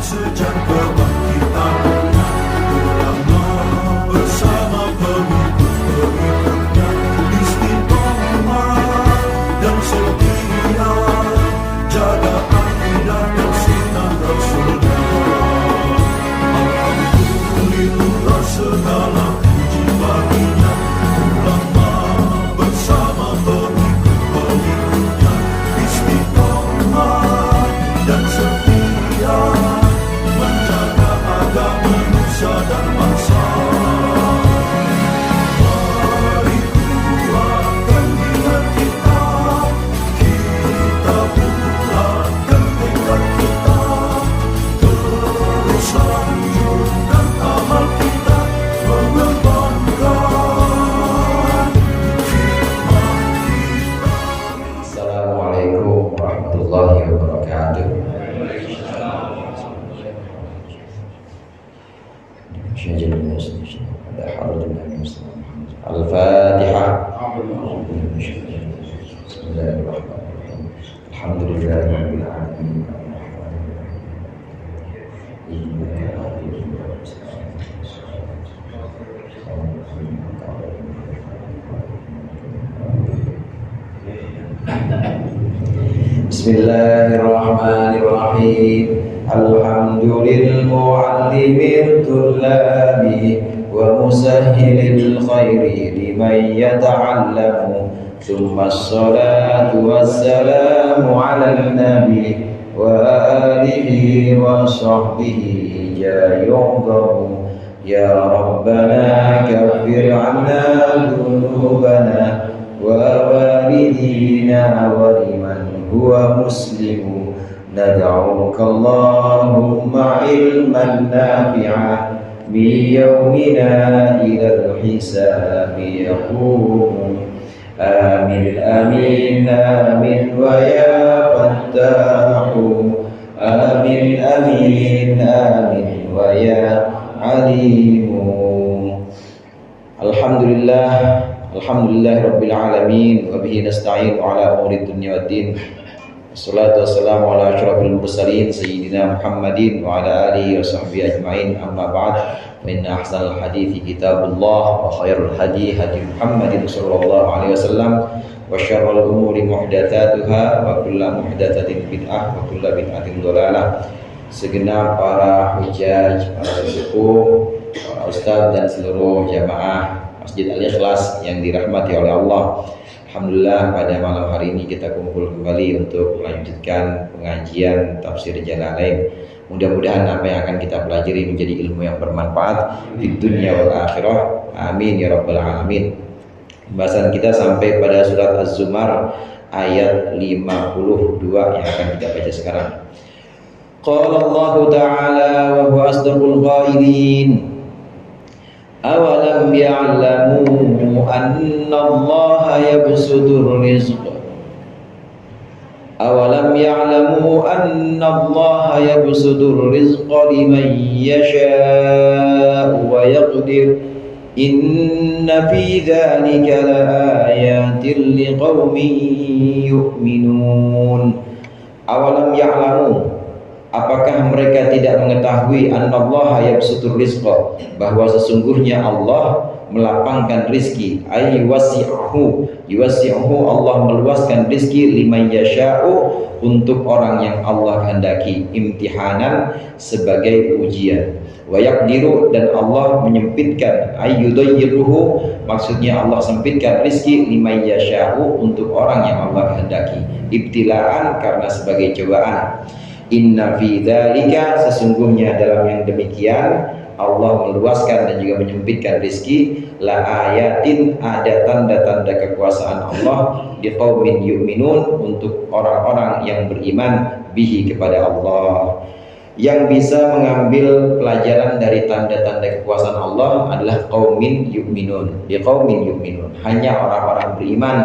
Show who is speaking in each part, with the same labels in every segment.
Speaker 1: sejak kebangkitan ulama bersama pengikut-pengikutnya istiqomah dan setia jaga akidah dan sunnah Rasulullah. Alhamdulillah segala puji baginya ulama bersama pengikut-pengikutnya istiqomah dan setia menjaga agama nusa dan bangsa. Mari kuatkan niat kita, kita bulatkan tekad kita, terus lanjutkan amal kita, mengembangkan hikmah kita.
Speaker 2: Assalamualaikum warahmatullahi wabarakatuh. Al-Fatihah. Bismillahirrahmanirrahim. Alhamdulillahirabbil alamin. Bismillahirrahmanirrahim. Alhamdulillahil mu'allimil tullabi wa musahhilil khairi liman yata'allamu. Thumma as-salatu wassalamu 'alan nabi wa alihi wa sahbihi yu'dhamu. Ya Rabbana kaffir 'anna dhunubana wa walidina wa liman huwa muslimu. Nad'uka Allahumma ilman nafi'a min yawmina ilal hisabi yaqumu. Amin amin amin wa ya fattahu. Amin amin amin wa ya alimu. Alhamdulillah Rabbil alamin wa bihi nasta'in ala umuri dunya waddin. Wassalatu wassalamu ala asyrafil mursalin sayyidina Muhammadin wa ala alihi wa sahbihi ajma'in. Amma ba'd, fa inna ahsanal hadithi kitabullah wa khairul hadi hadi Muhammadin sallallahu alaihi wasallam wa syarrul umuri muhdatsatuha wa kullu muhdatsatin bid'ah wa kullu bid'atin dhalalah. Segenap para hujjaj, para sesepuh, para ustaz dan seluruh jamaah Masjid Al-Ikhlas yang dirahmati oleh Allah. Alhamdulillah pada malam hari ini kita kumpul kembali untuk melanjutkan pengajian tafsir Jalalain. Mudah-mudahan apa yang akan kita pelajari menjadi ilmu yang bermanfaat di dunia wal akhirah. Amin ya rabbal alamin. Pembahasan kita sampai pada surat Az-Zumar ayat 52 yang akan kita baca sekarang. Qala Allah Ta'ala wa huwa asdaqul qailin. Awalam ya'lamu anna Allah yabsutur rizqa. Awalam ya'lamu anna Allah yabsutur rizqa liman yasha'u wa yaqdir. Inna fi dhalika laayatin liqaumin yu'minun. Awalam ya'lamu, apakah mereka tidak mengetahui annallaha yabsutur rizqa, bahwa sesungguhnya Allah melapangkan rizki, ay yuwasi'uhu, Allah meluaskan rizki liman yasha'u, untuk orang yang Allah kehendaki, imtihanan, sebagai ujian. Wa yaqdiru, dan Allah menyempitkan, ay yudayyiruhu, maksudnya Allah sempitkan rizki liman yasha'u, untuk orang yang Allah kehendaki, ibtilaan, karena sebagai cobaan. Inna fi dzalika, sesungguhnya dalam yang demikian Allah meluaskan dan juga menyempitkan rizki, la ayatin, ada tanda-tanda kekuasaan Allah, liqaumin yu'minun, untuk orang-orang yang beriman, bihi, kepada Allah. Yang bisa mengambil pelajaran dari tanda-tanda kekuasaan Allah adalah qaumin yu'minun, liqaumin yu'minun, hanya orang-orang beriman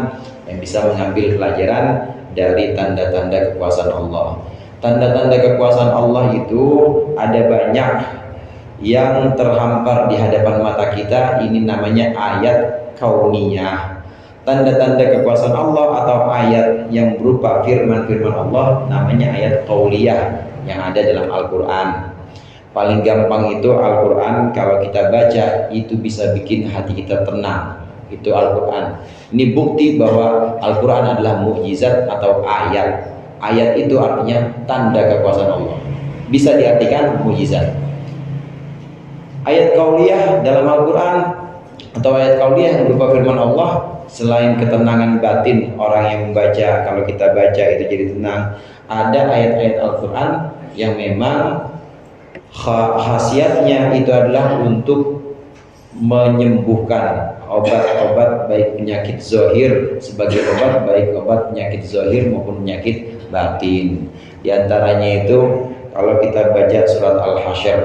Speaker 2: yang bisa mengambil pelajaran dari tanda-tanda kekuasaan Allah. Tanda-tanda kekuasaan Allah itu ada banyak yang terhampar di hadapan mata kita. Ini namanya ayat kauniyah. Tanda-tanda kekuasaan Allah atau ayat yang berupa firman-firman Allah namanya ayat qauliyah. yang ada dalam Al-Quran. Paling gampang itu Al-Quran, kalau kita baca itu bisa bikin hati kita tenang. Itu Al-Quran. Ini bukti bahwa Al-Quran adalah mukjizat atau ayat. Ayat itu artinya tanda kekuasaan Allah. Bisa diartikan mukjizat. Ayat qauliyah dalam Al-Quran atau ayat qauliyah yang berupa firman Allah, selain ketenangan batin orang yang membaca, kalau kita baca itu jadi tenang, ada ayat-ayat Al-Quran yang memang khasiatnya itu adalah untuk menyembuhkan, obat-obat baik penyakit zahir sebagai obat, baik obat penyakit zahir maupun penyakit batin. Di antaranya itu kalau kita baca surat Al-Hasyr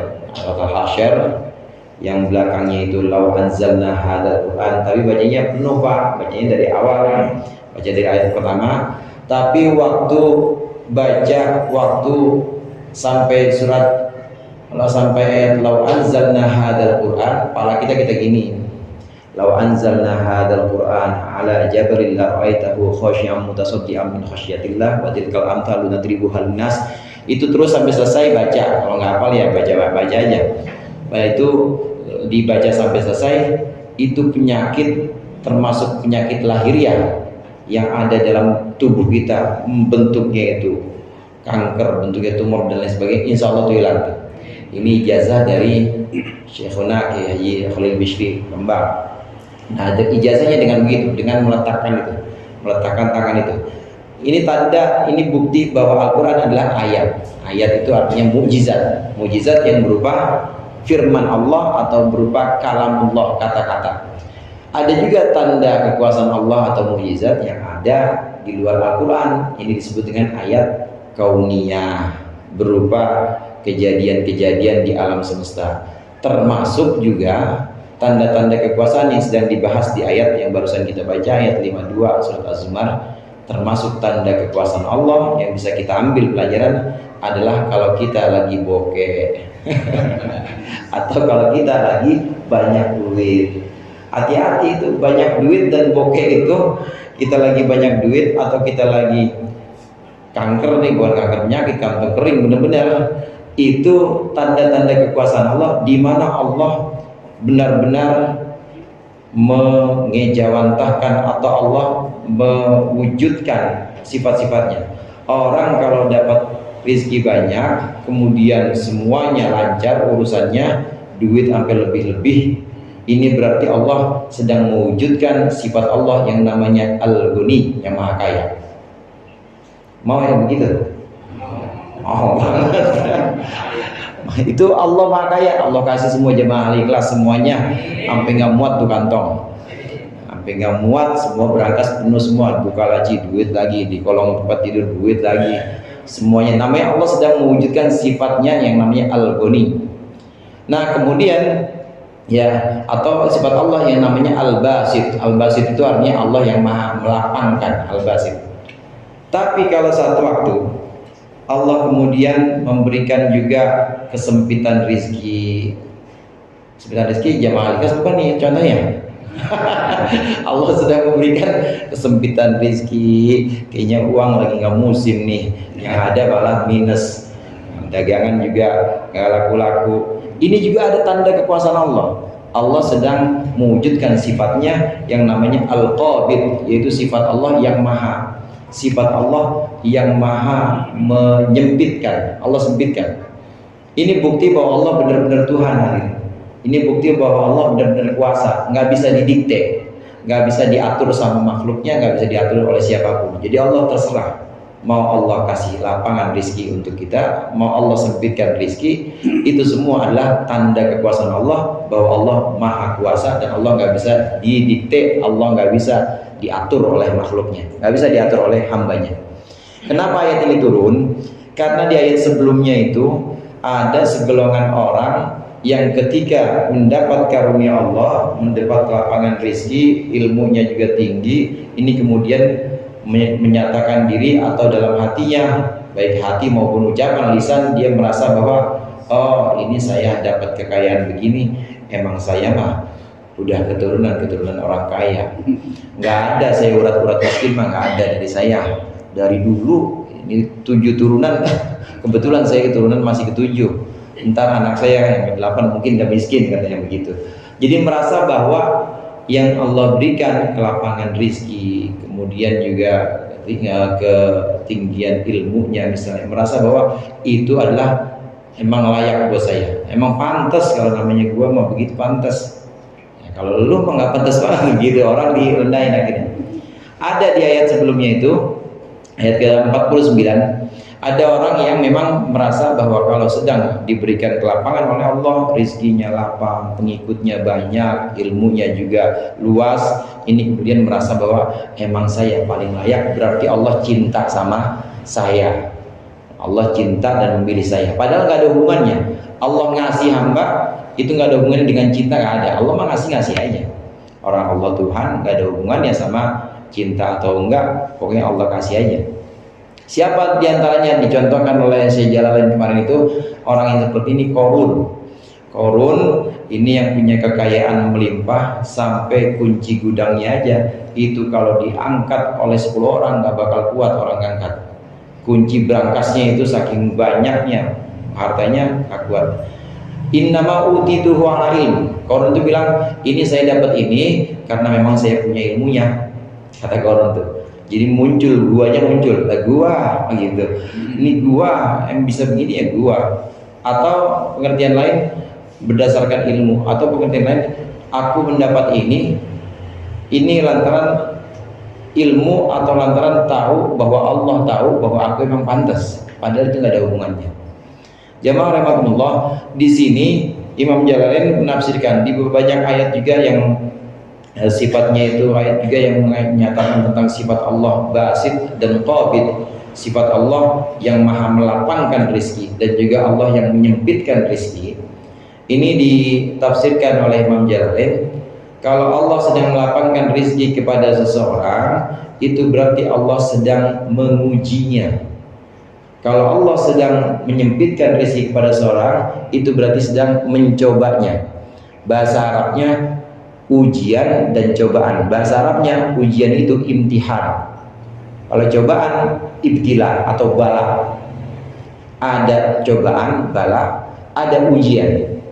Speaker 2: yang belakangnya itu lau anzalna hadzal Qur'an, tapi bacanya penuh Pak, bacanya dari awal, baca dari ayat pertama, tapi waktu sampai surat, kalau sampai ayat lau anzalna hadzal Qur'an, pala kita gini, lau anzalna hadzal Qur'an ala jabalin la ra'aitahu khashi'an mutasaddian min khasyatillah wa tilkal amthalu nadribuha linnas. Itu terus sampai selesai baca. Kalau nggak hafal ya baca aja. Itu dibaca sampai selesai. Itu penyakit, termasuk penyakit lahiriah yang ada dalam tubuh kita, bentuknya itu kanker, bentuknya tumor dan lain sebagainya, insya Allah itu hilang. Ini ijazah dari Syekhuna Kiai Haji Khalil Bishri Rembang. Nah, ijazahnya dengan begitu, dengan meletakkan tangan itu. Ini tanda, ini bukti bahwa Al-Quran adalah ayat. Ayat itu artinya mukjizat, mukjizat yang berupa firman Allah atau berupa kalamullah, kata-kata. Ada juga tanda kekuasaan Allah atau mukjizat yang ada di luar Al-Quran. Ini disebut dengan ayat kauniyah, berupa kejadian-kejadian di alam semesta. Termasuk juga tanda-tanda kekuasaan yang sedang dibahas di ayat yang barusan kita baca, ayat 52 surat Az-Zumar. Termasuk tanda kekuasaan Allah yang bisa kita ambil pelajaran adalah kalau kita lagi bokeh atau kalau kita lagi banyak duit. Hati-hati itu, banyak duit dan bokeh itu, kita lagi banyak duit atau kita lagi kanker nih, bukan kanker penyakit, kanker kering benar-benar, itu tanda-tanda kekuasaan Allah, di mana Allah benar-benar mengejawantahkan atau Allah mewujudkan sifat-sifatnya. Orang kalau dapat rezeki banyak, kemudian semuanya lancar urusannya, duit sampai lebih-lebih, ini berarti Allah sedang mewujudkan sifat Allah yang namanya Al-Ghani, yang maha kaya. Mau yang begitu? Oh banget. Itu Allah maha kaya. Allah kasih semua jemaah ikhlas semuanya sampai nggak muat tuh kantong, sampai nggak muat, semua berangkas penuh semua, buka lagi duit lagi, di kolong tempat tidur duit lagi, semuanya. Namanya Allah sedang mewujudkan sifatnya yang namanya Al-Ghani. Nah kemudian ya, atau sifat Allah yang namanya Al-Basit. Al-Basit itu artinya Allah yang maha melapangkan, Al-Basit. Tapi kalau satu waktu Allah kemudian memberikan juga kesempitan rizki. Kesempitan rizki jamaah ikhlas bukan nih contohnya. Allah sedang memberikan kesempitan rizki, kayaknya uang lagi nggak musim nih, yang ada malah minus, dagangan juga nggak laku-laku. Ini juga ada tanda kekuasaan Allah. Allah sedang mewujudkan sifatnya yang namanya Al-Qabid, yaitu sifat Allah yang maha, sifat Allah yang maha menyempitkan. Allah sempitkan. Ini bukti bahwa Allah benar-benar Tuhan hari ini. Ini bukti bahwa Allah benar-benar kuasa, nggak bisa didikte, nggak bisa diatur sama makhluknya, nggak bisa diatur oleh siapapun. Jadi Allah terserah, mau Allah kasih lapangan rizki untuk kita, mau Allah sempitkan rizki, itu semua adalah tanda kekuasaan Allah, bahwa Allah maha kuasa dan Allah nggak bisa didikte, Allah nggak bisa diatur oleh makhluknya, nggak bisa diatur oleh hambanya. Kenapa ayat ini turun? Karena di ayat sebelumnya itu ada segelongan orang yang ketika mendapat karunia Allah, mendapat lapangan rezeki, ilmunya juga tinggi, ini kemudian menyatakan diri atau dalam hatinya, baik hati maupun ucapan lisan, dia merasa bahwa oh ini saya dapat kekayaan begini, emang saya mah udah keturunan orang kaya, nggak ada saya urat-urat miskin mah nggak ada dari saya, dari dulu ini 7 turunan. Kebetulan saya keturunan masih ke-7. Ntar anak saya yang ke-8 mungkin gak miskin, katanya begitu. Jadi merasa bahwa yang Allah berikan kelapangan rizki, kemudian juga ketinggian ilmunya misalnya, merasa bahwa itu adalah emang layak buat saya, emang pantas. Kalau namanya gua mau begitu pantas ya, kalau lu mah nggak pantas banget gitu, orang direndahin akhirnya. Ada di ayat sebelumnya itu, ayat ke-49, ada orang yang memang merasa bahwa kalau sedang diberikan kelapangan oleh Allah, rizkinya lapang, pengikutnya banyak, ilmunya juga luas, ini kemudian merasa bahwa emang saya paling layak, berarti Allah cinta sama saya, Allah cinta dan memilih saya. Padahal nggak ada hubungannya. Allah ngasih hamba itu nggak ada hubungannya dengan cinta, nggak ada. Allah mah ngasih aja. Orang Allah Tuhan nggak ada hubungannya sama cinta atau enggak, pokoknya Allah kasih aja. Siapa diantaranya dicontohkan oleh Syekh Jalalain kemarin itu, orang yang seperti ini Qarun. Qarun ini yang punya kekayaan melimpah sampai kunci gudangnya aja itu kalau diangkat oleh 10 orang nggak bakal kuat orang ngangkat. Kunci berangkasnya itu saking banyaknya hartanya nggak kuat. Innama utituhu ala ilm. Qarun itu bilang, ini saya dapat ini karena memang saya punya ilmunya, kata Qarun tuh. Jadi muncul, guanya muncul, gua gitu. Ini gua yang bisa begini ya gua. Atau pengertian lain berdasarkan ilmu, atau pengertian lain aku mendapat ini lantaran ilmu atau lantaran tahu bahwa Allah tahu bahwa aku memang pantas. Padahal itu nggak ada hubungannya. Jamaah rahimakumullah, di sini Imam Jalalain menafsirkan di banyak ayat juga yang sifatnya itu ayat juga yang menyatakan tentang sifat Allah basit dan qabid, sifat Allah yang maha melapangkan rizki dan juga Allah yang menyempitkan rizki. Ini ditafsirkan oleh Imam Jalalain, kalau Allah sedang melapangkan rizki kepada seseorang, itu berarti Allah sedang mengujinya. Kalau Allah sedang menyempitkan rizki kepada seseorang, itu berarti sedang mencobanya. Bahasa Arabnya ujian dan cobaan. Bahasa Arabnya ujian itu imtihan. Kalau cobaan ibtila atau bala. Ada cobaan, bala, ada ujian.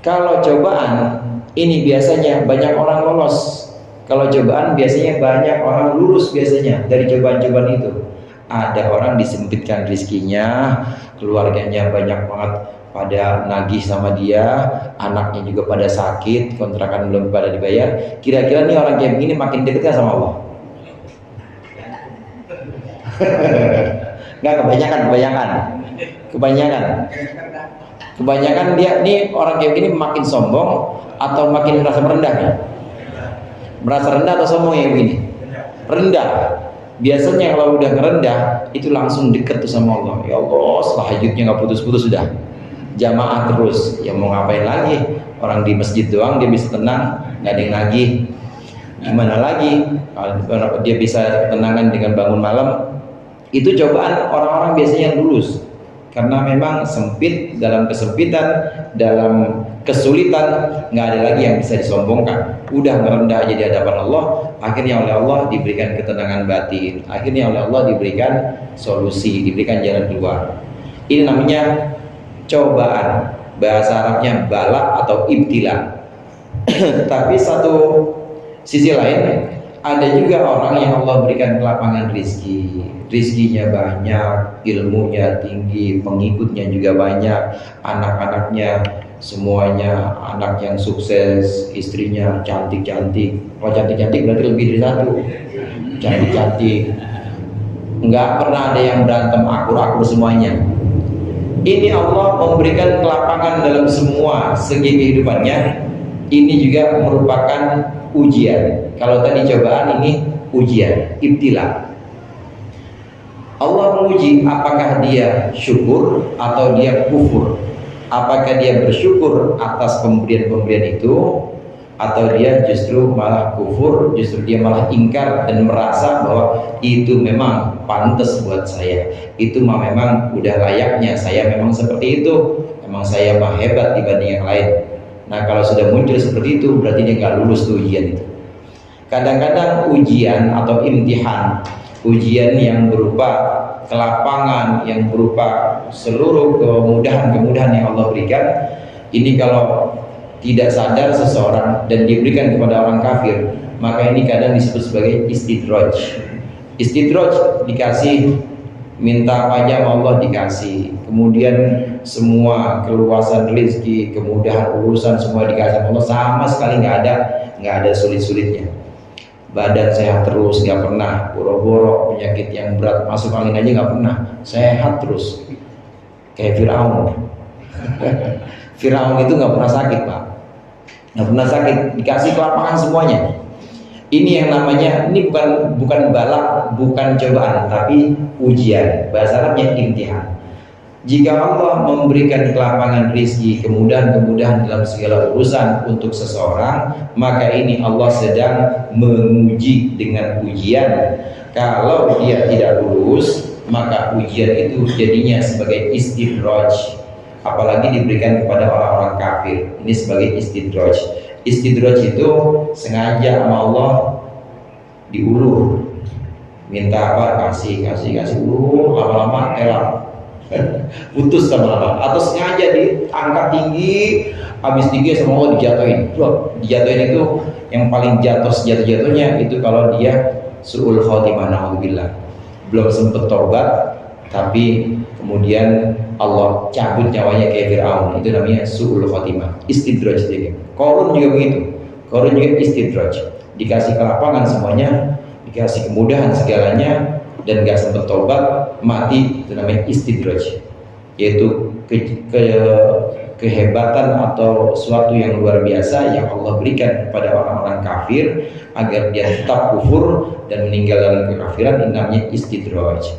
Speaker 2: Kalau cobaan ini biasanya banyak orang lolos. Kalau cobaan biasanya banyak orang lulus biasanya dari cobaan-cobaan itu. Ada orang disempitkan rizkinya, keluarganya banyak banget pada nagih sama dia, anaknya juga pada sakit, kontrakan belum pada dibayar. Kira-kira nih orang kayak begini makin dekat sama Allah? Nggak, kebanyakan dia nih orang kayak begini makin sombong atau makin merasa merendahnya? Merasa rendah atau sombong yang begini? Rendah. Biasanya kalau udah ngerendah itu langsung deket tuh sama Allah. Ya Allah, selanjutnya nggak putus-putus sudah. Jamaah terus, ya mau ngapain lagi? Orang di masjid doang dia bisa tenang, nggak ada yang nagih. Gimana lagi? Dia bisa ketenangan dengan bangun malam. Itu cobaan orang-orang biasanya yang lulus, karena memang sempit, dalam kesempitan, dalam kesulitan, nggak ada lagi yang bisa disombongkan. Udah merendah aja di hadapan Allah, akhirnya oleh Allah diberikan ketenangan batin, akhirnya oleh Allah diberikan solusi, diberikan jalan keluar. Ini namanya cobaan, bahasa Arabnya bala atau ibtila. Tapi satu sisi lain, ada juga orang yang Allah berikan kelapangan rizki, rizkinya banyak, ilmunya tinggi, pengikutnya juga banyak, anak-anaknya semuanya anak yang sukses, istrinya cantik-cantik. Kalau cantik-cantik berarti lebih dari satu. Cantik-cantik, nggak pernah ada yang berantem, akur-akur semuanya. Ini Allah memberikan kelapangan dalam semua segi kehidupannya. Ini juga merupakan ujian. Kalau tadi cobaan, ini ujian, ibtila. Allah menguji apakah dia syukur atau dia kufur. Apakah dia bersyukur atas pemberian-pemberian itu, atau dia justru malah kufur, justru dia malah ingkar dan merasa bahwa itu memang pantas buat saya, itu memang udah layaknya saya, memang seperti itu, memang saya mah hebat dibanding yang lain. Nah kalau sudah muncul seperti itu, berarti dia nggak lulus tuh ujian itu. Kadang-kadang ujian atau imtihan, ujian yang berupa kelapangan yang berupa seluruh kemudahan-kemudahan yang Allah berikan, ini kalau tidak sadar seseorang dan diberikan kepada orang kafir, maka ini kadang disebut sebagai istidraj. Istidraj, dikasih, minta apa aja sama Allah dikasih, kemudian semua keluasan rezeki, kemudahan urusan semua dikasih sama Allah, sama sekali nggak ada sulit-sulitnya. Badan sehat terus, nggak pernah boro-boro penyakit yang berat, masuk angin aja nggak pernah, sehat terus. Kayak Firaun. Firaun itu nggak pernah sakit, Pak, nggak pernah sakit, dikasih kelapangan semuanya. Ini yang namanya, ini bukan balak, bukan cobaan, tapi ujian. Bahasa Arabnya imtihan. Jika Allah memberikan kelapangan rizki, kemudahan-kemudahan dalam segala urusan untuk seseorang, maka ini Allah sedang menguji dengan ujian. Kalau dia tidak lulus, maka ujian itu jadinya sebagai istidraj. Apalagi diberikan kepada orang-orang kafir, ini sebagai istidraj. Istidraj itu sengaja sama Allah diulur, minta apa kasih, lama-lama elak, putus lama-lama, atau sengaja diangkat tinggi, habis tinggi sama Allah dijatuhin itu yang paling jatuh sejatuh-jatuhnya itu kalau dia su'ul khotimah, na'udzubillah, belum sempat tobat tapi kemudian Allah cabut nyawanya kayak Fir'aun, itu namanya su'ul khotimah, istidraj. Qarun juga begitu, Qarun juga istidraj, dikasih kelapangan semuanya, dikasih kemudahan segalanya, dan gak sempat tobat, mati, itu namanya istidraj, yaitu kehebatan atau suatu yang luar biasa yang Allah berikan kepada orang-orang kafir agar dia tetap kufur dan meninggal dalam kekafiran, ini namanya istidraj.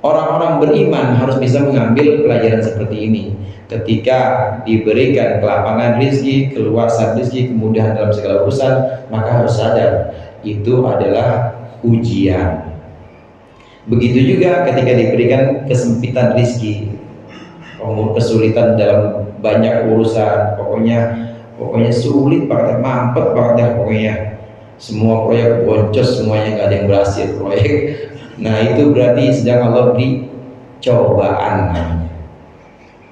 Speaker 2: Orang-orang beriman harus bisa mengambil pelajaran seperti ini. Ketika diberikan kelapangan rezeki, keluasan rezeki, kemudahan dalam segala urusan, maka harus sadar itu adalah ujian. Begitu juga ketika diberikan kesempitan rezeki, kesulitan dalam banyak urusan, pokoknya sulit banget, mampet banget pokoknya. Semua proyek boncos, semuanya nggak ada yang berhasil proyek. Nah itu berarti sedang Allah beri cobaan,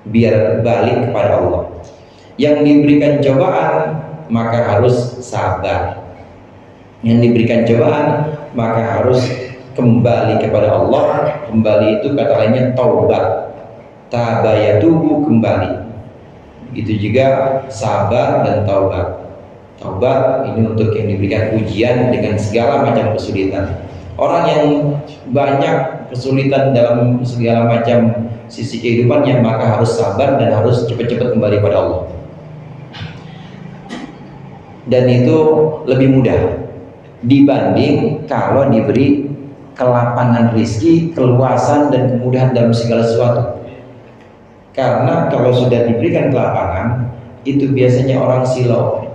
Speaker 2: biar balik kepada Allah. Yang diberikan cobaan maka harus sabar. Yang diberikan cobaan maka harus kembali kepada Allah. Kembali itu kata lainnya taubat. Tabayatubu, kembali. Itu juga sabar dan taubat. Taubat ini untuk yang diberikan ujian dengan segala macam kesulitan. Orang yang banyak kesulitan dalam segala macam sisi kehidupannya, maka harus sabar dan harus cepat-cepat kembali pada Allah. Dan itu lebih mudah dibanding kalau diberi kelapangan rezeki, keluasan dan kemudahan dalam segala sesuatu. Karena kalau sudah diberikan kelapangan, itu biasanya orang silau.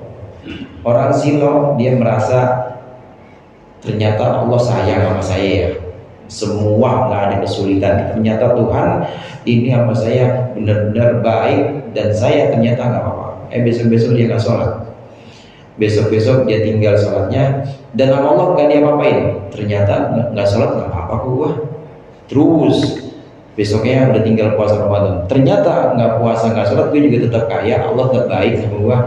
Speaker 2: Orang silau, dia merasa ternyata Allah sayang sama saya ya, semua nggak ada kesulitan. Ternyata Tuhan ini sama saya benar-benar baik, dan saya ternyata nggak apa-apa. Besok-besok dia nggak sholat, besok-besok dia tinggal sholatnya, dan sama Allah nggak dia apain. Ternyata nggak sholat nggak apa-apa kok gua. Terus besoknya udah tinggal puasa Ramadan, ternyata nggak puasa nggak sholat, gue juga tetap kaya. Allah tetap baik sama gua.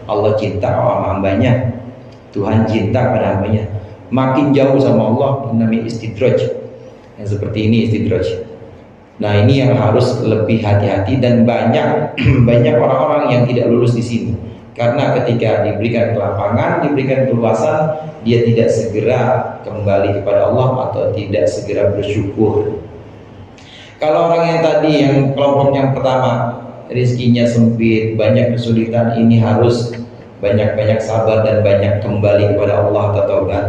Speaker 2: Allah cinta sama hambanya. Tuhan cinta pada hambanya. Makin jauh sama Allah, namanya istidraj. Yang seperti ini istidraj. Nah ini yang harus lebih hati-hati, dan banyak orang-orang yang tidak lulus di sini. Karena ketika diberikan kelapangan, diberikan keluasan, dia tidak segera kembali kepada Allah atau tidak segera bersyukur. Kalau orang yang tadi, yang kelompok yang pertama, rezekinya sempit, banyak kesulitan, ini harus banyak-banyak sabar dan banyak kembali kepada Allah atau taubat.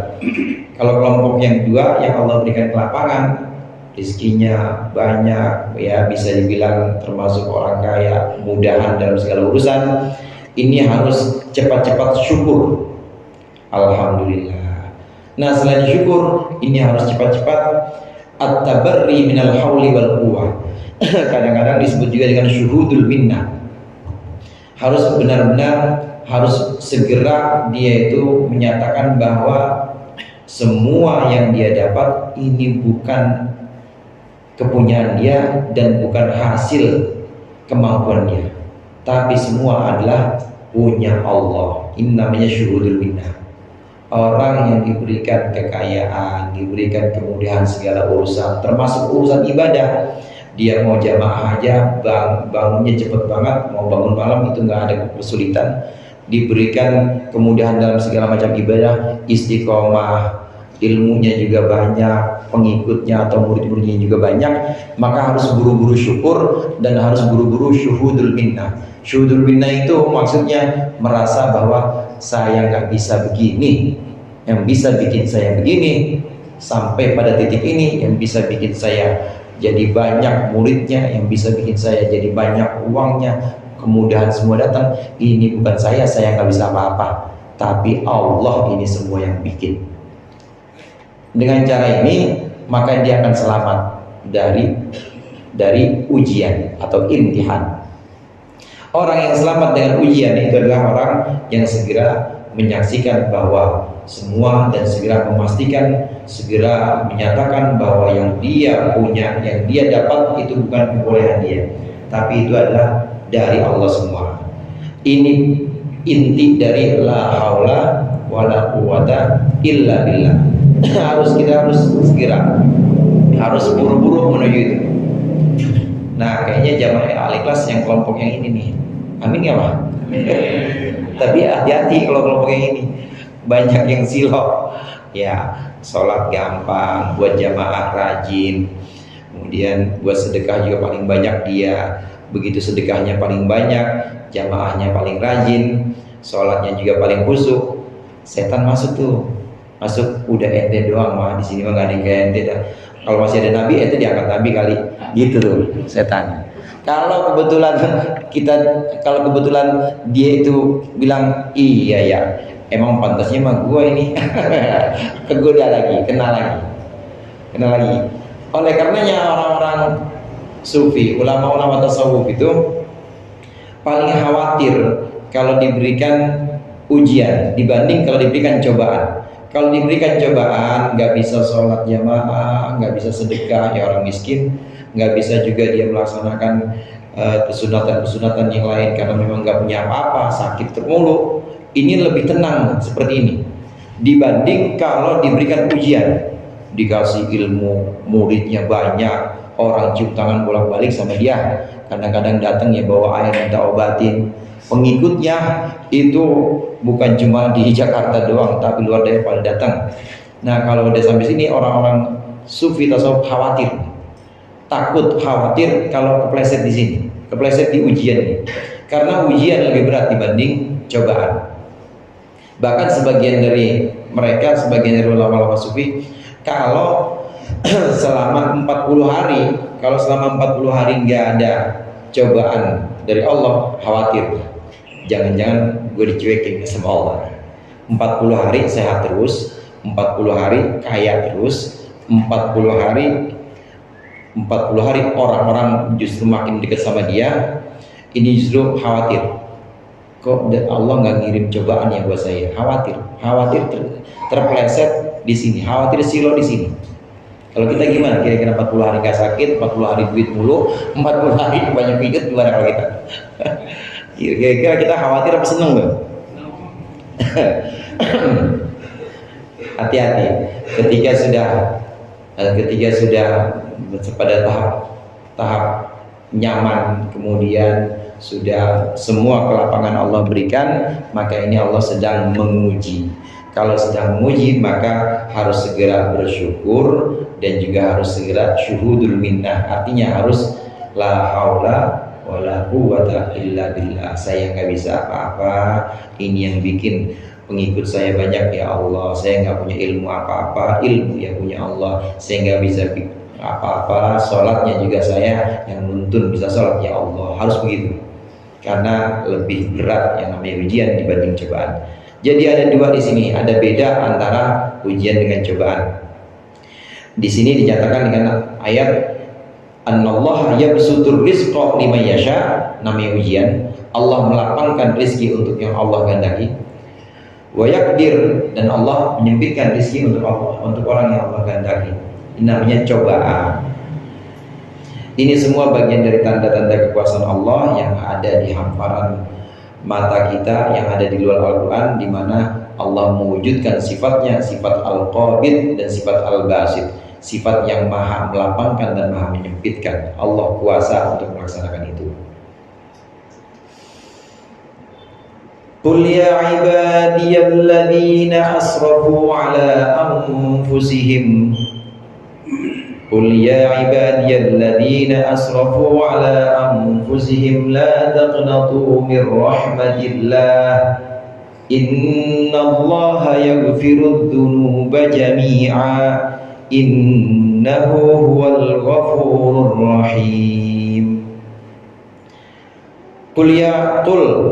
Speaker 2: Kalau kelompok yang kedua, yang Allah berikan kelapangan, rezekinya banyak, ya bisa dibilang termasuk orang kaya, mudahan dalam segala urusan, ini harus cepat-cepat syukur. Alhamdulillah. Nah selain syukur, ini harus cepat-cepat at-tabarri minal hauli wal quwwah. Kadang-kadang disebut juga dengan syuhudul minnah. Harus benar-benar, harus segera dia itu menyatakan bahwa semua yang dia dapat ini bukan kepunyaan dia dan bukan hasil kemampuan dia, tapi semua adalah punya Allah. Ini namanya syuhudul minnah. Orang yang diberikan kekayaan, diberikan kemudahan segala urusan, termasuk urusan ibadah, dia mau jamaah aja bangunnya cepet banget, mau bangun malam itu nggak ada kesulitan, diberikan kemudahan dalam segala macam ibadah, istiqomah, ilmunya juga banyak, pengikutnya atau murid-muridnya juga banyak, maka harus buru-buru syukur dan harus buru-buru syuhudul minnah. Syuhudul minnah itu maksudnya merasa bahwa saya nggak bisa begini, yang bisa bikin saya begini, sampai pada titik ini yang bisa bikin saya jadi banyak muridnya, yang bisa bikin saya jadi banyak uangnya, kemudahan semua datang. Ini bukan saya nggak bisa apa-apa, tapi Allah ini semua yang bikin. Dengan cara ini maka dia akan selamat dari ujian atau imtihan. Orang yang selamat dengan ujian itu adalah orang yang segera menyaksikan bahwa semua dan segera memastikan, segera menyatakan bahwa yang dia punya, yang dia dapat itu bukan kebolehan dia, tapi itu adalah dari Allah semua. Ini inti dari la haula wala quwata illa billah. kita harus segera, harus buru-buru menuju itu. Nah, kayaknya jamaah Al-Ikhlas yang kelompok yang ini nih. Amin ya Pak? Tapi hati-hati kalau kelompok yang ini, banyak yang silap. Ya, sholat gampang, buat jamaah rajin, kemudian buat sedekah juga paling banyak dia. Begitu sedekahnya paling banyak, jamaahnya paling rajin, sholatnya juga paling khusyuk. Setan masuk tuh, masuk udah ente doang mah di sini mah nggak ada yang kayak ente dah. Kalau masih ada nabi, ente diangkat nabi kali, gitu tuh setan. Kalau kebetulan dia itu bilang iya ya, emang pantasnya mah gua ini, kegoda lagi, kena lagi. Oleh karenanya orang-orang sufi, ulama-ulama tasawuf itu paling khawatir kalau diberikan ujian dibanding kalau diberikan cobaan. Kalau diberikan cobaan, nggak bisa sholat jamaah, nggak bisa sedekah, ya orang miskin, nggak bisa juga dia melaksanakan kesunatan-kesunatan yang lain karena memang nggak punya apa-apa, sakit termulu. Ini lebih tenang seperti ini dibanding kalau diberikan ujian, dikasih ilmu, muridnya banyak, orang cium tangan bolak-balik sama dia, kadang-kadang datang ya bawa air minta obatin. Pengikutnya itu bukan cuma di Jakarta doang, tapi luar daerah pada datang. Nah, kalau udah sampai sini orang-orang sufi tasawuf khawatir kalau kepleset di sini, kepleset di ujian ini. Karena ujian lebih berat dibanding cobaan. Bahkan sebagian dari mereka, sebagian dari ulama-ulama sufi, kalau selama 40 hari nggak ada cobaan dari Allah, khawatir. Jangan-jangan gue dicuekin sama Allah. 40 hari sehat terus, 40 hari kaya terus, 40 hari orang-orang justru makin dekat sama dia. Ini justru khawatir. Kok Allah nggak ngirim cobaan ya buat saya? Khawatir terpleset di sini, khawatir silo di sini. Kalau kita gimana? Kira-kira 40 hari nggak sakit, 40 hari duit mulu, 40 hari banyak pijat, gimana kalau kita? Kira-kira kita khawatir apa seneng bang? Hati-hati ketika sudah pada tahap nyaman, kemudian sudah semua kelapangan Allah berikan, maka ini Allah sedang menguji. Kalau sedang menguji maka harus segera bersyukur dan juga harus segera syuhudul minnah. Artinya harus la haula wala quwwata illa billah. Saya nggak bisa apa-apa, ini yang bikin pengikut saya banyak ya Allah. Saya nggak punya ilmu apa-apa, ilmu yang punya Allah. Saya nggak bisa apa-apa, sholatnya juga saya yang nuntun bisa sholat ya Allah. Harus begitu, karena lebih berat yang namanya ujian dibanding cobaan. Jadi ada dua di sini, ada beda antara ujian dengan cobaan. Di sini dinyatakan dengan ayat Annallaha yabsutur rizqa liman yasha, namanya ujian. Allah melapangkan rezeki untuk yang Allah kehendaki. Wa yaqdir, dan Allah menyempitkan rezeki untuk orang yang Allah kehendaki. Ini namanya cobaan. Ini semua bagian dari tanda-tanda kekuasaan Allah yang ada di hamparan mata kita, yang ada di luar Al-Quran, di mana Allah mewujudkan sifatnya, sifat Al-Qabid dan sifat Al-Basit, sifat yang maha melapangkan dan maha menyempitkan. Allah kuasa untuk melaksanakan itu. Qul ya ibadiyalladzina asrafu ala anfusihim Qul ya ibadiyalladzina asrafu ala anfusihim la taqnatu min rahmatillah innallaha yaghfirudz dzunuba jami'a innahu huwal ghafurur rahim. Qul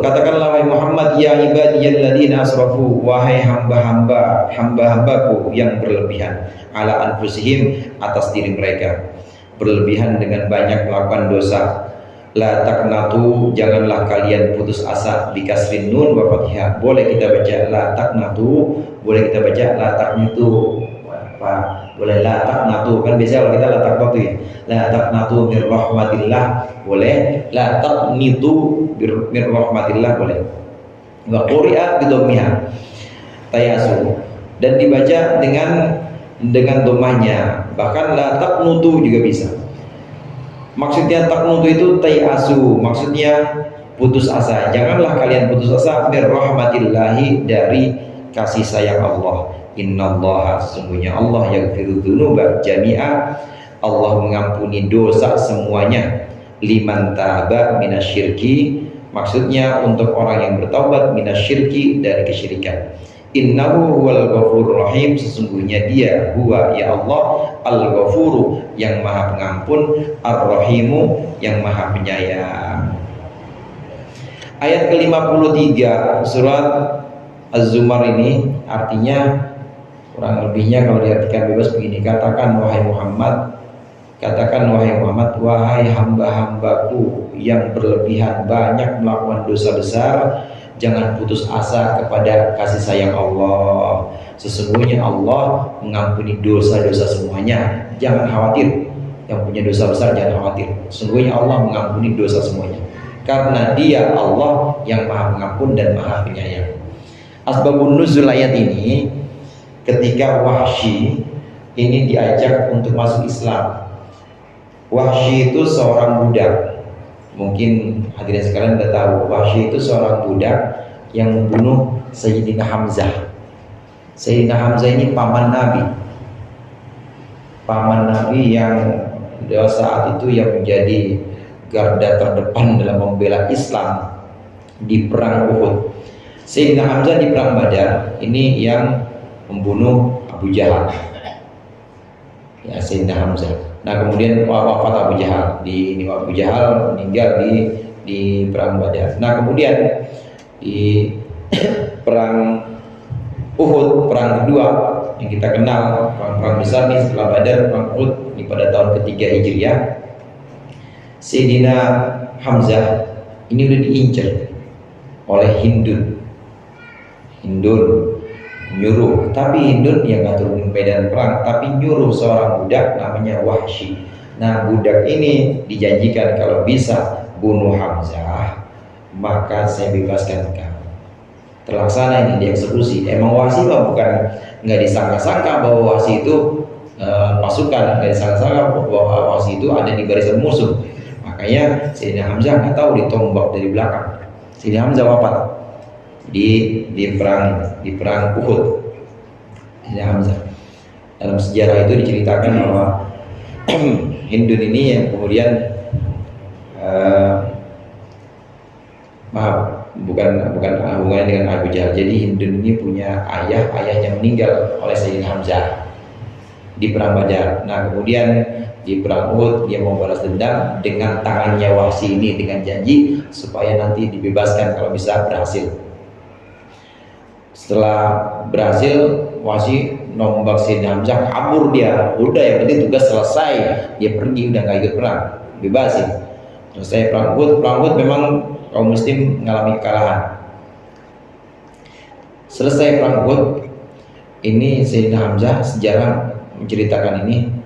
Speaker 2: katakanlah wahai Muhammad, ya ibadiyalladzina asrafu, wahai hamba-hambaku yang berlebihan, ala anfusihim, atas diri mereka, berlebihan dengan banyak melakukan dosa. La taqnatu, janganlah kalian putus asa, bikasrin nun wa fathihah. Boleh kita baca la taqnatu, boleh kita baca la taqnitu. Boleh la taqnatu, kan biasa kalau kita la taqnatu ya. La taqnatu mir rahmatillah boleh, la taqnitu mir rahmatillah boleh. Wa quri'a bidhammiha tayasu, dan dibaca dengan dhammahnya. Bahkan la taqnutu juga bisa. Maksudnya taqnutu itu tayasu, maksudnya putus asa. Janganlah kalian putus asa mir rahmatillahi, dari kasih sayang Allah. Innallaha, sesungguhnya Allah yaghfirudz dzunuba jami'a, Allah mengampuni dosa semuanya. Liman taba minasyirki, maksudnya untuk orang yang bertaubat, minasyirki, dari kesyirikan. Innahu huwal ghafurur rahim, sesungguhnya dia huwa ya Allah al-ghafuru, yang maha pengampun, ar-rahimu, yang maha penyayang. Ayat ke-53 surat Az-Zumar ini artinya kurang lebihnya kalau diartikan bebas begini: katakan wahai Muhammad, wahai hamba-hambaku yang berlebihan banyak melakukan dosa besar, jangan putus asa kepada kasih sayang Allah. Sesungguhnya Allah mengampuni dosa-dosa semuanya. Jangan khawatir, yang punya dosa besar jangan khawatir. Sesungguhnya Allah mengampuni dosa semuanya, karena Dia Allah yang maha mengampun dan maha penyayang. Asbabun nuzul ayat ini, ketika Wahsy ini diajak untuk masuk Islam. Wahsy itu seorang budak. Mungkin hadirin sekalian sudah tahu, Wahsy itu seorang budak yang membunuh Sayyidina Hamzah. Sayyidina Hamzah ini paman Nabi yang saat itu yang menjadi garda terdepan dalam membela Islam di perang Uhud. Sayyidina Hamzah di perang Badar ini yang membunuh Abu Jahal. Ya, Sayyidina Hamzah. Nah, kemudian wafat Abu Jahal. Abu Jahal meninggal di perang Badar. Nah, kemudian di perang Uhud, perang kedua yang kita kenal, perang besar nih setelah Badar, perang Uhud ini pada tahun ketiga Hijriah. Sayyidina Hamzah ini udah diincar oleh Hindun nyuruh, tapi Hindun yang nggak turun medan perang, tapi nyuruh seorang budak namanya Wahsy. Nah, budak ini dijanjikan kalau bisa bunuh Hamzah, maka saya bebaskan kamu. Terlaksana ini dieksekusi. Emang Wahsy bukan nggak disangka-sangka bahwa Wahsy itu pasukan, nggak disangka-sangka bahwa Wahsy itu ada di barisan musuh. Makanya Sayyidina Hamzah nggak tahu ditombak dari belakang. Sayyidina Hamzah wafat di perang Uhud. Sayyidina Hamzah. Dalam sejarah itu diceritakan bahwa Hindun ini yang kemudian bukan hubungannya dengan Abu Jahal. Jadi Hindun ini punya ayahnya meninggal oleh Sayyidina Hamzah di perang Badar. Nah, kemudian di perang Uhud dia mau balas dendam dengan tangannya Wahsy ini, dengan janji supaya nanti dibebaskan kalau bisa berhasil. Setelah berhasil, Wahsy nombak Sayyidina Hamzah, kabur dia. Udah, yang penting tugas selesai, dia pergi, udah nggak ikut perang, bebasin. Selesai perang Uhud memang kaum muslim mengalami kekalahan. Selesai perang Uhud, ini Sayyidina Hamzah, sejarah menceritakan ini,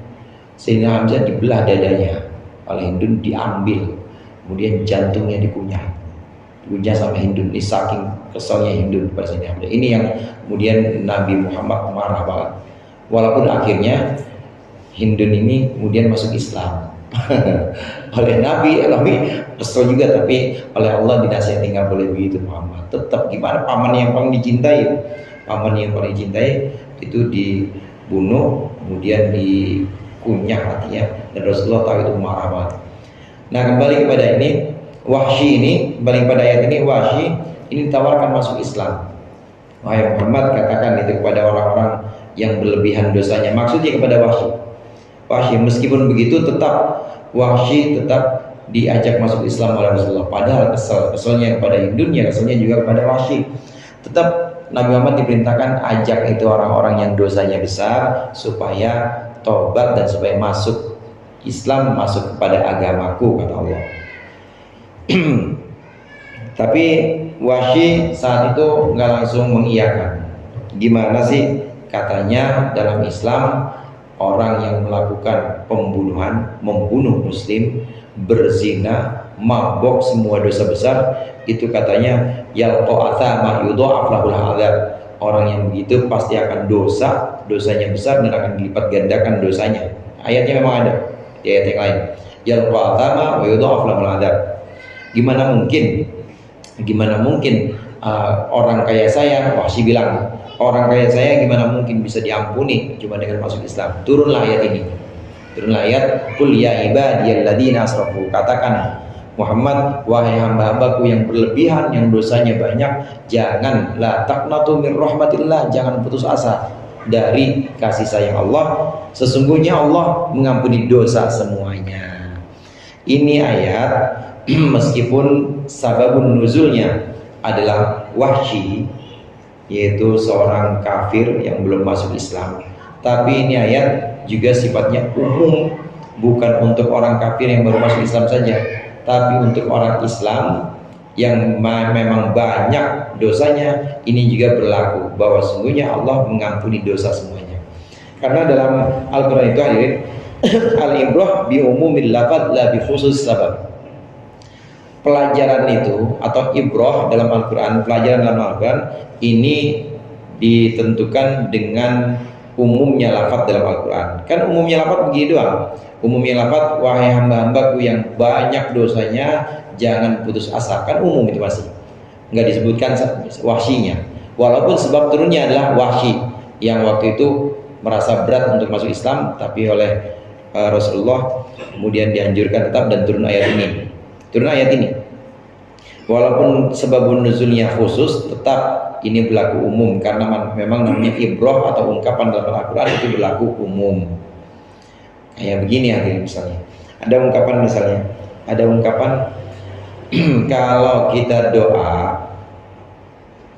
Speaker 2: Sayyidina Hamzah dibelah dadanya oleh Hindun, diambil, kemudian jantungnya dikunyah sama Hindun. Ini saking keselnya Hindun pada saat ini. Ini yang kemudian Nabi Muhammad marah banget. Walaupun akhirnya Hindun ini kemudian masuk Islam oleh Nabi kesel juga, tapi oleh Allah dinasihati nggak boleh begitu Muhammad. Tetap gimana, paman yang paling dicintai itu dibunuh, kemudian dikunyah hatinya, dan Rasulullah tahu itu marah banget. Nah, kembali kepada ini Wahsy ini, kembali pada ayat ini, Wahsy ini ditawarkan masuk Islam. Wahai Muhammad, katakan itu kepada orang-orang yang berlebihan dosanya. Maksudnya kepada Wahsy meskipun begitu tetap Wahsy tetap diajak masuk Islam oleh Rasulullah. Padahal keselnya kepada Hindun, ya keselnya juga kepada Wahsy. Tetap Nabi Muhammad diperintahkan ajak itu orang-orang yang dosanya besar supaya tobat dan supaya masuk Islam, masuk kepada agamaku, kata Allah. Tapi Wahsy saat itu nggak langsung mengiyakan. Gimana sih? Katanya dalam Islam orang yang melakukan pembunuhan, membunuh muslim, berzina, mabok, semua dosa besar, itu katanya yalqa'atha yudha'af lahul adzab. Orang yang begitu pasti akan dosanya besar dan akan dilipat gandakan dosanya. Ayatnya memang ada di ayat yang lain. Yalqa'atha yudha'af lahul adzab. Gimana mungkin orang kaya saya, Wahsy bilang, orang kaya saya gimana mungkin bisa diampuni cuma dengan masuk Islam. Turunlah ayat ini. Turunlah ayat, qul ya ibadiyalladzina asrafu. Katakan Muhammad, wahai hamba-hambaku yang berlebihan, yang dosanya banyak, jangan la taqnatu min rahmatillah, jangan putus asa dari kasih sayang Allah. Sesungguhnya Allah mengampuni dosa semuanya. Ini ayat meskipun sababun nuzulnya adalah Wahsy, yaitu seorang kafir yang belum masuk Islam, tapi ini ayat juga sifatnya umum, bukan untuk orang kafir yang baru masuk Islam saja, tapi untuk orang Islam yang memang banyak dosanya. Ini juga berlaku bahwa sungguhnya Allah mengampuni dosa semuanya. Karena dalam Al-Quran itu hadirin, al-ibrah bi umumil lafadz la bi khusus sabab. Pelajaran itu atau ibrah dalam Al-Quran, pelajaran dalam Al-Quran ini ditentukan dengan umumnya lafaz dalam Al-Quran. Kan umumnya lafaz begini doang. Umumnya lafaz, wahai hamba-hambaku yang banyak dosanya, jangan putus asa. Kan umum itu masih, nggak disebutkan Wahsy-nya. Walaupun sebab turunnya adalah Wahsy yang waktu itu merasa berat untuk masuk Islam, tapi oleh Rasulullah kemudian dianjurkan tetap, dan turun ayat ini. Walaupun sebabun nuzulnya khusus, tetap ini berlaku umum karena memang namanya ibrah atau ungkapan dalam Al-Quran itu berlaku umum. Kayak begini misalnya. Ada ungkapan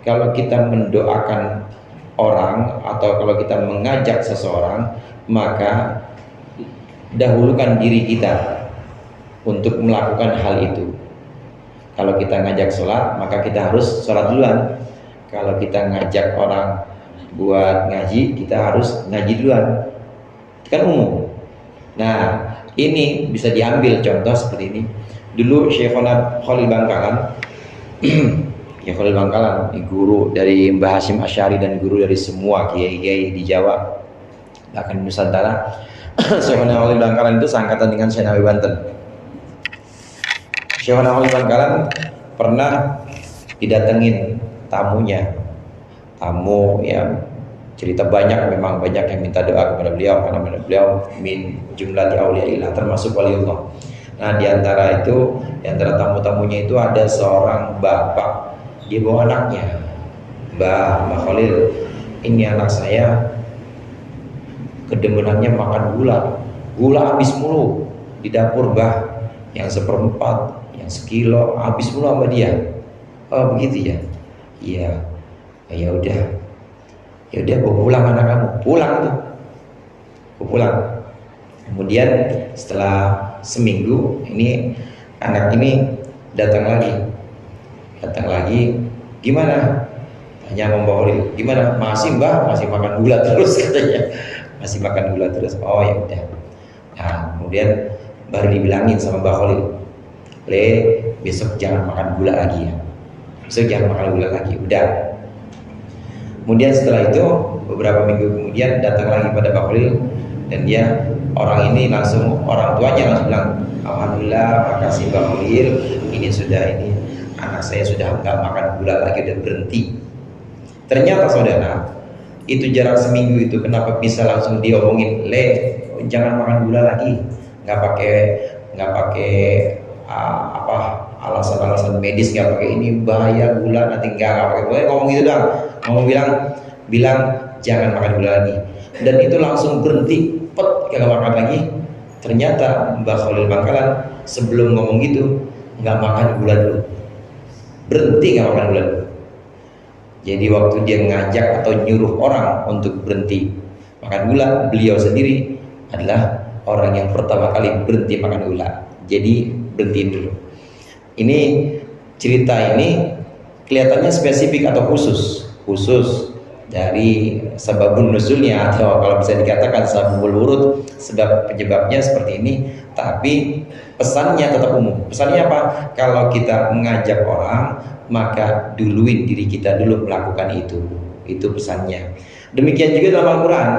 Speaker 2: kalau kita mendoakan orang atau kalau kita mengajak seseorang, maka dahulukan diri kita untuk melakukan hal itu. Kalau kita ngajak sholat, maka kita harus sholat duluan. Kalau kita ngajak orang buat ngaji, kita harus ngaji duluan. Kan umum. Nah, ini bisa diambil contoh seperti ini. Dulu Syekhona Khalil Bangkalan, Khalil Bangkalan, guru dari Mbah Hasyim Asy'ari dan guru dari semua kiai-kiai di Jawa, bahkan Nusantara. Syekhona Khalil Bangkalan itu seangkatan dengan Syekh Nawawi Banten. Syekhona Khalil Bangkalan pernah didatengin tamu yang cerita banyak, memang banyak yang minta doa kepada beliau karena beliau min jumlati auliyaillah, termasuk waliullah. Nah, di antara tamu-tamunya itu ada seorang bapak, dia bawa anaknya. Mbah Khalil, ini anak saya kedemenannya makan gula habis mulu di dapur, Mbah, yang seperempat, yang sekilo habis mulu sama dia. Oh begitu ya? Iya. Ya udah bawa pulang anak kamu. Pulang. Kemudian setelah seminggu ini anak ini datang lagi. Gimana? Tanya Mbah Khalil. Gimana? Masih Mbah, masih makan gula terus katanya. Masih makan gula terus. Oh ya udah. Nah, kemudian baru dibilangin sama Mbak Khalil, Le, besok jangan makan gula lagi ya, besok jangan makan gula lagi, udah. Kemudian setelah itu beberapa minggu kemudian datang lagi pada Mbak Khalil, dan dia orang ini langsung, orang tuanya langsung bilang, alhamdulillah, makasih Mbak Khalil, ini anak saya sudah nggak makan gula lagi, udah berhenti. Ternyata saudara, itu jarak seminggu itu kenapa bisa langsung diomongin, Le, jangan makan gula lagi, nggak pakai alasan-alasan medis, nggak pakai ini bahaya gula nanti, nggak pakai, boleh ngomong gitu doang, ngomong bilang jangan makan gula lagi, dan itu langsung berhenti, kagak makan lagi. Ternyata Mbak Khalil Bangkalan sebelum ngomong gitu nggak makan gula dulu, berhenti nggak makan gula dulu. Jadi waktu dia ngajak atau nyuruh orang untuk berhenti makan gula, beliau sendiri adalah orang yang pertama kali berhenti makan gula. Jadi berhenti dulu. Ini cerita ini kelihatannya spesifik atau khusus dari sababun nuzulnya, atau kalau bisa dikatakan sababul wurud, sebab penyebabnya seperti ini. Tapi pesannya tetap umum. Pesannya apa? Kalau kita mengajak orang, maka duluin diri kita dulu melakukan itu. Itu pesannya. Demikian juga dalam Al-Quran,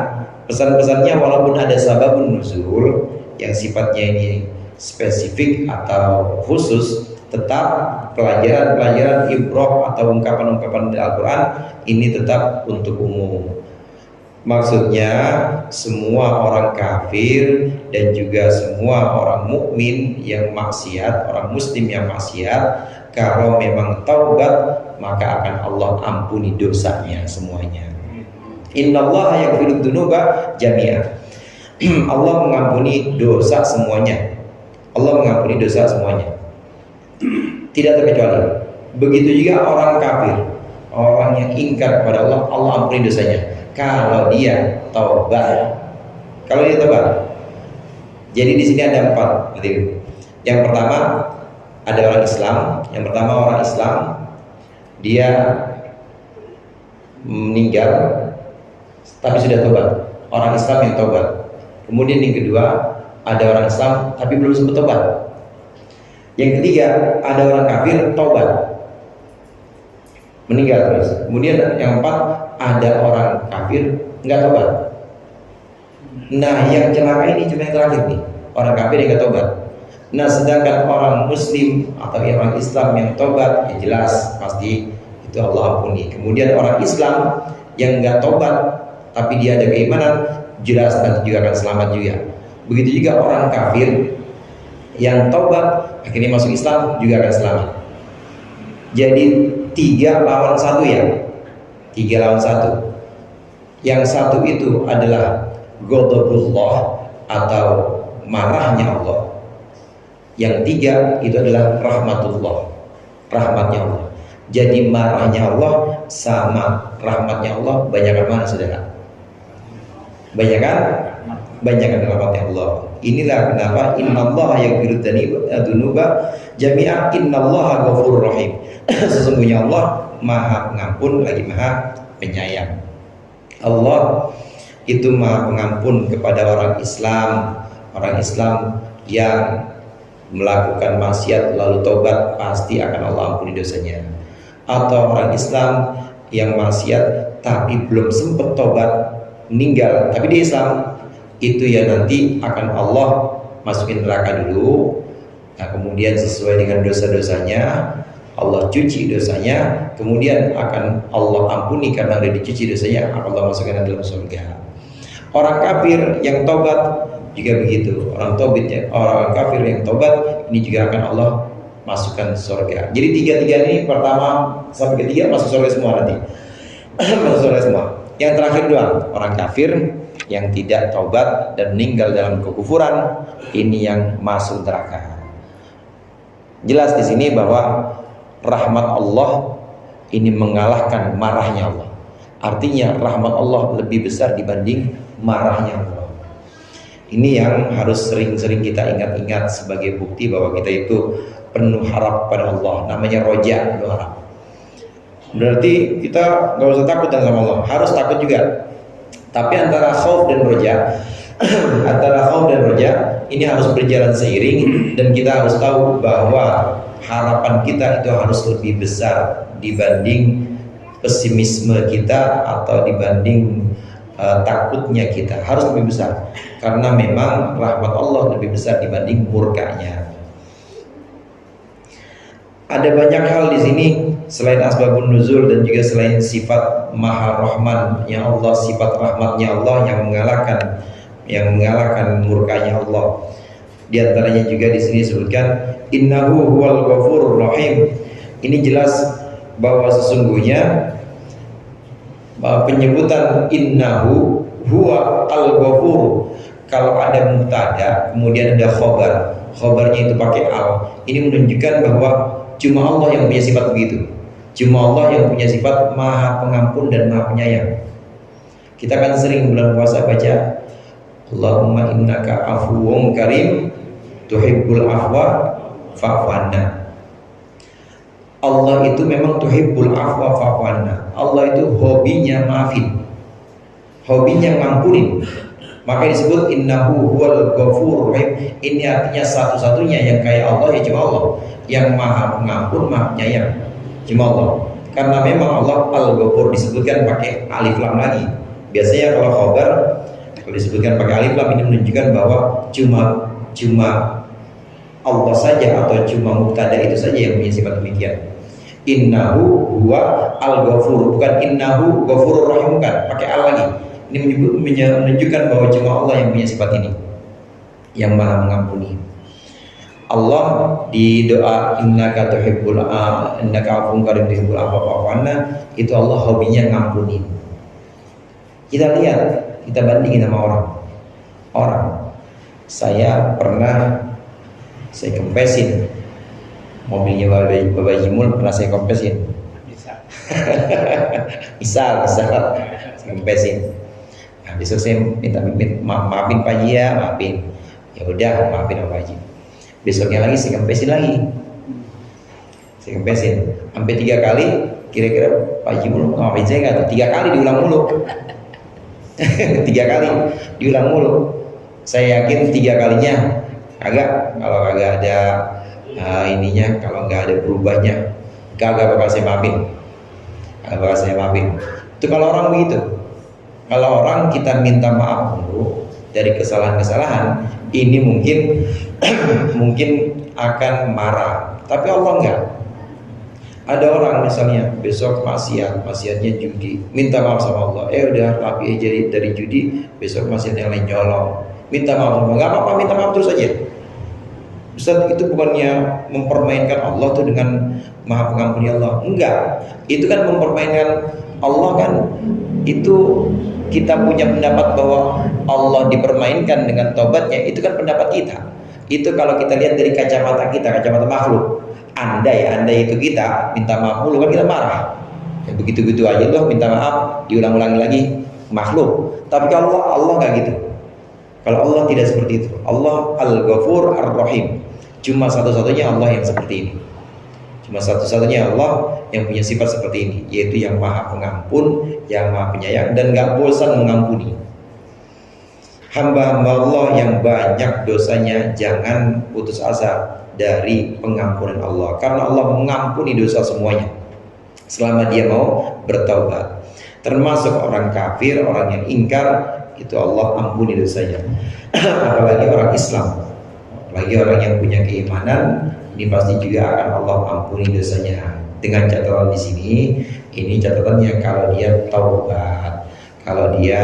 Speaker 2: pesan-pesannya walaupun ada sababun nuzul yang sifatnya ini spesifik atau khusus, tetap pelajaran-pelajaran ibrah atau ungkapan-ungkapan di Al-Quran ini tetap untuk umum. Maksudnya semua orang kafir dan juga semua orang mukmin yang maksiat, orang muslim yang maksiat, kalau memang taubat maka akan Allah ampuni dosanya semuanya. Innallaha yaghfiru dzunuba jami'a. Allah mengampuni dosa semuanya. Allah mengampuni dosa semuanya, tidak terkecuali. Begitu juga orang kafir, orang yang ingkar kepada Allah, Allah ampuni dosanya kalau dia taubat. Kalau dia taubat. Jadi di sini ada 4. Yang pertama ada orang Islam. Yang pertama orang Islam, dia meninggal tapi sudah taubat. Orang Islam yang taubat. Kemudian yang kedua ada orang Islam tapi belum sempat taubat. Yang ketiga ada orang kafir taubat, meninggal terus. Kemudian yang keempat ada orang kafir nggak taubat. Nah yang celaka ini cuma yang terakhir nih, orang kafir yang nggak taubat. Nah sedangkan orang muslim atau orang Islam yang taubat, ya jelas pasti itu Allah ampuni. Kemudian orang Islam yang nggak taubat tapi dia ada keimanan, jelas nanti juga akan selamat juga. Begitu juga orang kafir yang taubat akhirnya masuk Islam juga akan selamat. Jadi 3 lawan 1 ya, 3 lawan 1. Yang satu itu adalah ghadabullah atau marahnya Allah. Yang 3 itu adalah rahmatullah, rahmatnya Allah. Jadi marahnya Allah sama rahmatnya Allah banyakan mana saudara? Banyakan rahmatnya Allah. Inilah kenapa innallaha yaghfiru dzunuba jami'a, innallaha ghafurur rahim. Sesungguhnya Allah Maha Pengampun lagi Maha Penyayang. Allah itu Maha Pengampun kepada orang Islam. Orang Islam yang melakukan maksiat lalu taubat pasti akan Allah ampuni dosanya. Atau orang Islam yang maksiat tapi belum sempat taubat, meninggal tapi dia Islam, itu ya nanti akan Allah masukin neraka dulu. Nah kemudian sesuai dengan dosa-dosanya Allah cuci dosanya, kemudian akan Allah ampuni karena sudah dicuci dosanya, akan Allah masukkan dalam surga. Orang kafir yang taubat juga begitu. Orang kafir yang taubat ini juga akan Allah masukkan surga. Jadi 3 ini pertama sampai ketiga masuk surga semua nanti. Masuk surga semua. Yang terakhir doang orang kafir yang tidak taubat dan meninggal dalam kekufuran, ini yang masuk neraka. Jelas di sini bahwa rahmat Allah ini mengalahkan marahnya Allah. Artinya rahmat Allah lebih besar dibanding marahnya Allah. Ini yang harus sering-sering kita ingat-ingat sebagai bukti bahwa kita itu penuh harap pada Allah. Namanya roja, penuh harap. Berarti kita nggak usah takut sama Allah, harus takut juga. Tapi antara khauf dan roja Antara khauf dan roja ini harus berjalan seiring, dan kita harus tahu bahwa harapan kita itu harus lebih besar dibanding pesimisme kita atau dibanding takutnya kita, harus lebih besar, karena memang rahmat Allah lebih besar dibanding murkanya. Ada banyak hal di sini selain asbabun nuzul dan juga selain sifat Maha Rahman yang Allah, sifat rahmatnya Allah yang mengalahkan murkanya Allah. Di antaranya juga di sini disebutkan innahu huwal ghafurur rahim. Ini jelas bahwa sesungguhnya penyebutan innahu huwa al-ghafur, kalau ada mubtada kemudian ada khobarnya itu pakai al, ini menunjukkan bahwa cuma Allah yang punya sifat begitu, cuma Allah yang punya sifat maha pengampun dan maha penyayang. Kita kan sering bulan puasa baca Allahumma innaka afuwun karim tuhibbul afwa fa'fu anna. Allah itu memang tuhibbul afwa fa'fu anna. Allah itu hobinya maafin, hobinya ngampunin. Maka disebut innahu huwal ghafurur rahim. Ini artinya satu-satunya yang kayak Allah ya cuma Allah, yang maha pengampun, maha penyayang, cuma Allah. Karena memang Allah al-ghafur disebutkan pakai alif lam lagi. Biasanya kalau khabar kalau disebutkan pakai alif lam ini menunjukkan bahwa cuma Allah saja atau cuma mubtada itu saja yang punya sifat demikian. Innahu huwa al-ghafur, bukan innahu ghafurur rahim, bukan pakai al lagi. Ini menunjukkan bahwa cuma Allah yang punya sifat ini, yang maha mengampuni. Allah di doa innaka tuhibbul innaka afuwun karim tuhibbul afwa fa'fu anna, itu Allah hobinya ngampuni. Kita lihat, kita bandingin sama orang. Saya kempesin mobilnya Bapak Jimul, pernah saya kempesin. Bisa saya kempesin. Nah, besok saya minta maafin Pak Haji ya, maafin. Ya udah, maafin Pak Haji. Besoknya lagi saya kempesin lagi. Saya kempesin sampai 3 kali, kira-kira Pak Haji mulu maafin saya nggak? 3 kali diulang mulu. 3 kali diulang mulu. Saya yakin 3 kalinya kalau kagak ada ininya, kalau nggak ada berubahnya, kagak bakal saya maafin. Itu kalau orang begitu. Kalau orang kita minta maaf dulu dari kesalahan-kesalahan, ini mungkin akan marah. Tapi Allah enggak. Ada orang misalnya besok maksiatnya judi, minta maaf sama Allah. Udah rapi aja dari judi, besok maksiatnya lain nyolong, minta maaf sama Allah. Enggak apa-apa, minta maaf terus aja. Ustaz, itu bukannya mempermainkan Allah tuh dengan maha pengampuni Allah? Enggak, itu kan mempermainkan Allah kan. Itu kita punya pendapat bahwa Allah dipermainkan dengan tobatnya, itu kan pendapat kita. Itu kalau kita lihat dari kacamata kita, kacamata makhluk. Andai itu kita minta maaf dulu kan kita marah. Ya, begitu-begitu aja loh minta maaf, diulang-ulangi lagi, makhluk. Tapi kalau Allah nggak gitu. Kalau Allah tidak seperti itu. Allah Al-Ghafur Ar-Rahim. Cuma satu-satunya Allah yang seperti ini. Cuma satu-satunya Allah yang punya sifat seperti ini, yaitu yang maha pengampun, yang maha penyayang, dan gak bosan mengampuni. Hamba-hamba Allah yang banyak dosanya, jangan putus asa dari pengampunan Allah, karena Allah mengampuni dosa semuanya selama dia mau bertaubat. Termasuk orang kafir, orang yang ingkar, itu Allah ampuni dosanya. Apalagi orang Islam, apalagi orang yang punya keimanan, ini pasti juga akan Allah ampuni dosanya. Dengan catatan di sini, ini catatannya kalau dia taubat, kalau dia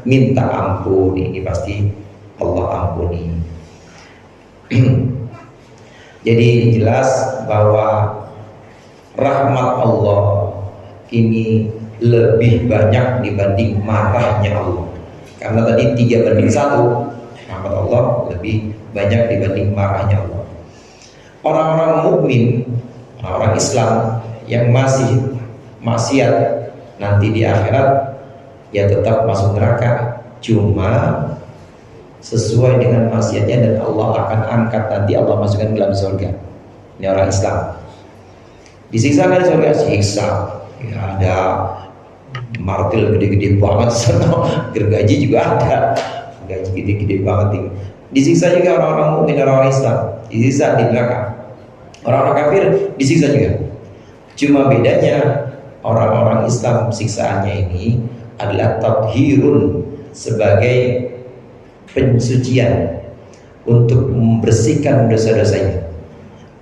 Speaker 2: minta ampun, ini pasti Allah ampuni. Jadi jelas bahwa rahmat Allah ini lebih banyak dibanding marahnya Allah. Karena tadi 3-1, rahmat Allah lebih banyak dibanding marahnya Allah. Orang-orang mukmin, orang Islam yang masih maksiat, nanti di akhirat ya tetap masuk neraka, cuma sesuai dengan maksiatnya, dan Allah akan angkat nanti, Allah masukkan ke dalam surga. Ini orang Islam. Disiksa kan di surga? Siksa. Ya, ada martil gede-gede banget, gergaji juga ada. gaji gede-gede banget ini. Disiksa juga orang-orang mukmin, orang-orang Islam, disiksa di belakang. Orang-orang kafir disiksa juga. Cuma bedanya orang-orang Islam siksaannya ini adalah tathhirun, sebagai pensucian untuk membersihkan dosa-dosanya.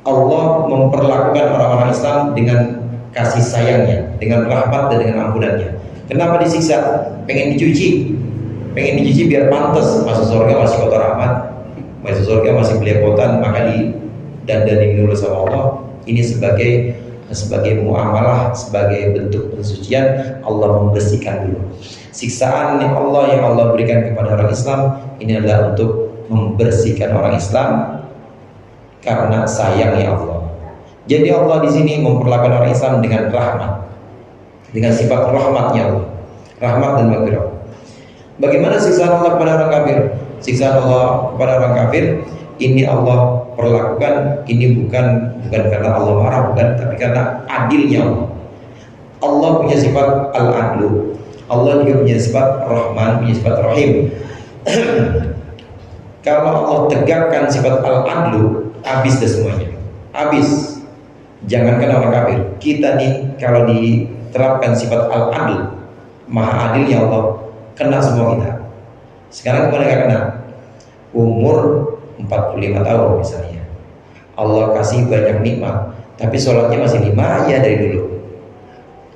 Speaker 2: Allah memperlakukan orang-orang Islam dengan kasih sayangnya, dengan rahmat dan dengan ampunannya. Kenapa disiksa? Pengen dicuci biar pantas masuk surga, masih kotor amat, masuk surga masih belepotan, maka didandani dulu sama Allah. Ini sebagai muamalah, sebagai bentuk pensucian. Allah membersihkan dulu. Siksaan yang Allah berikan kepada orang Islam ini adalah untuk membersihkan orang Islam karena sayangnya Allah. Jadi Allah di sini memperlakukan orang Islam dengan rahmat, dengan sifat rahmatnya Allah, rahmat dan maghfirah. Bagaimana siksaan Allah kepada orang kafir? Siksaan Allah kepada orang kafir ini Allah perlakukan, ini bukan karena Allah marah, bukan, tapi karena adilnya Allah. Allah punya sifat al-adlu, Allah juga punya sifat rahman, punya sifat rahim. Kalau Allah tegakkan sifat al-adlu, habis dah semuanya, habis. Jangankan orang kafir, kita nih kalau diterapkan sifat al-adl, maha adilnya Allah, kena semua kita. Sekarang kepada nggak kena? Umur 45 tahun misalnya, Allah kasih banyak nikmat, tapi sholatnya masih 5 ya dari dulu.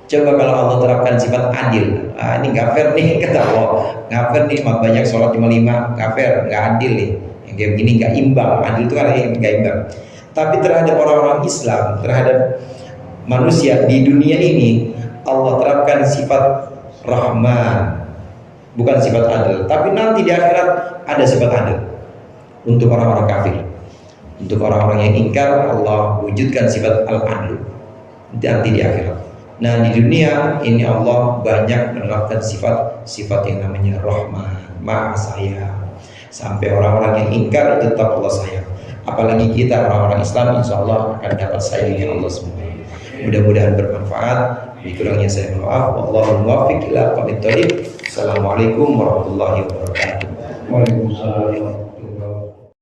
Speaker 2: Coba kalau Allah terapkan sifat adil, ini nggak fair nih, kata Allah, nggak fair nih, banyak sholat cuma 5, nggak fair, nggak adil nih, yang kayak begini nggak imbang. Adil itu kan nggak imbang. Tapi terhadap orang-orang Islam, terhadap manusia di dunia ini, Allah terapkan sifat rahman, bukan sifat adil. Tapi nanti di akhirat ada sifat adil untuk orang-orang kafir. Untuk orang-orang yang ingkar, Allah wujudkan sifat al-adlu nanti di akhirat. Nah, di dunia ini Allah banyak menerapkan sifat yang namanya rahman, maha sayang. Sampai orang-orang yang ingkar tetap Allah sayang. Apalagi kita orang-orang Islam, insya Allah akan dapat sayangnya Allah semua. Mudah-mudahan bermanfaat. Kurangnya saya maaf. Wallahul muwaffiq ila aqwamit thoriq. Assalamualaikum warahmatullahi wabarakatuh.
Speaker 1: Waalaikumsalam.